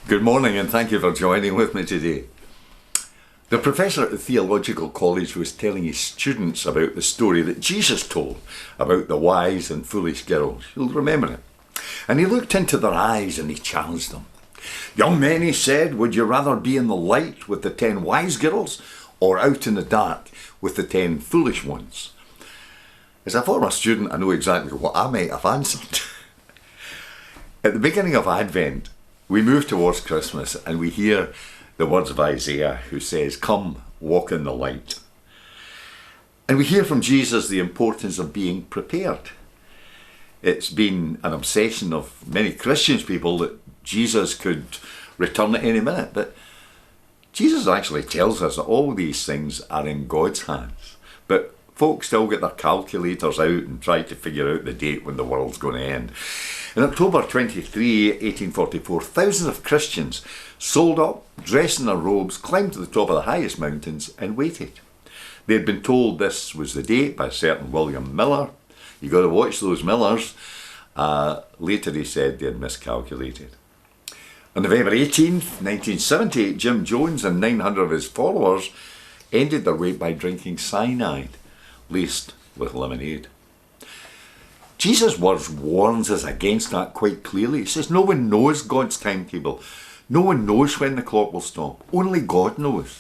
Good morning and thank you for joining with me today. The professor at the Theological College was telling his students about the story that Jesus told about the wise and foolish girls. You'll remember it. And he looked into their eyes and he challenged them. "Young men," he said, "would you rather be in the light with the 10 wise girls or out in the dark with the 10 foolish ones?" As a former student, I know exactly what I might have answered. At the beginning of Advent, we move towards Christmas and we hear the words of Isaiah, who says, "Come, walk in the light." And we hear from Jesus the importance of being prepared. It's been an obsession of many Christian people that Jesus could return at any minute, but Jesus actually tells us that all these things are in God's hands. But folks still get their calculators out and try to figure out the date when the world's going to end. In October 23, 1844, thousands of Christians sold up, dressed in their robes, climbed to the top of the highest mountains and waited. They had been told this was the date by a certain William Miller. You got to watch those Millers. Later he said they had miscalculated. On November 18th, 1978, Jim Jones and 900 of his followers ended their wait by drinking cyanide, laced with lemonade. Jesus' words warns us against that quite clearly. He says no one knows God's timetable. No one knows when the clock will stop. Only God knows.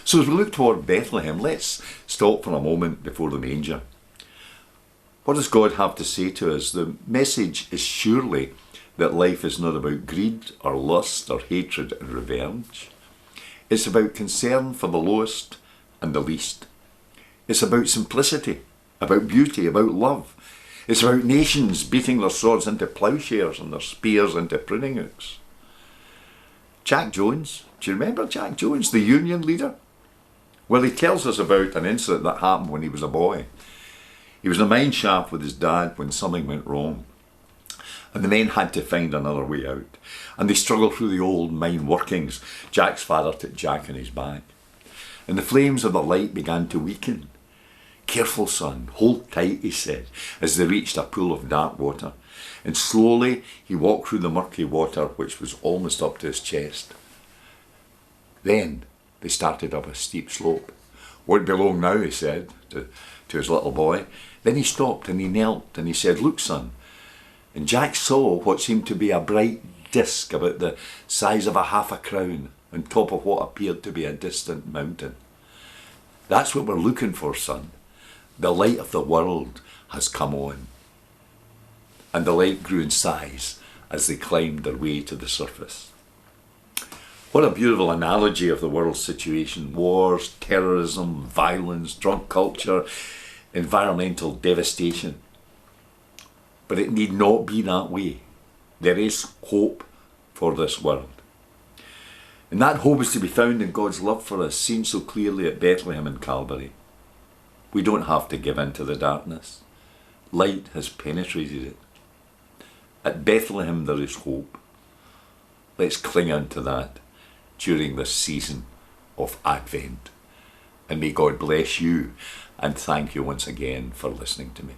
So as we look toward Bethlehem, let's stop for a moment before the manger. What does God have to say to us? The message is surely that life is not about greed or lust or hatred and revenge. It's about concern for the lowest and the least. It's about simplicity, about beauty, about love. It's about nations beating their swords into ploughshares and their spears into pruning hooks. Jack Jones, do you remember Jack Jones, the union leader? Well, he tells us about an incident that happened when he was a boy. He was in a mine shaft with his dad when something went wrong. And the men had to find another way out. And they struggled through the old mine workings. Jack's father took Jack on his back. And the flames of the light began to weaken. "Careful, son, hold tight," he said, as they reached a pool of dark water. And slowly he walked through the murky water, which was almost up to his chest. Then they started up a steep slope. "Won't be long now," he said to his little boy. Then he stopped and he knelt and he said, "Look, son." And Jack saw what seemed to be a bright disc about the size of half a crown on top of what appeared to be a distant mountain. "That's what we're looking for, son. The light of the world has come on." And the light grew in size as they climbed their way to the surface. What a beautiful analogy of the world's situation. Wars, terrorism, violence, drug culture, environmental devastation. But it need not be that way. There is hope for this world. And that hope is to be found in God's love for us, seen so clearly at Bethlehem and Calvary. We don't have to give in to the darkness. Light has penetrated it. At Bethlehem there is hope. Let's cling on to that during this season of Advent. And may God bless you, and thank you once again for listening to me.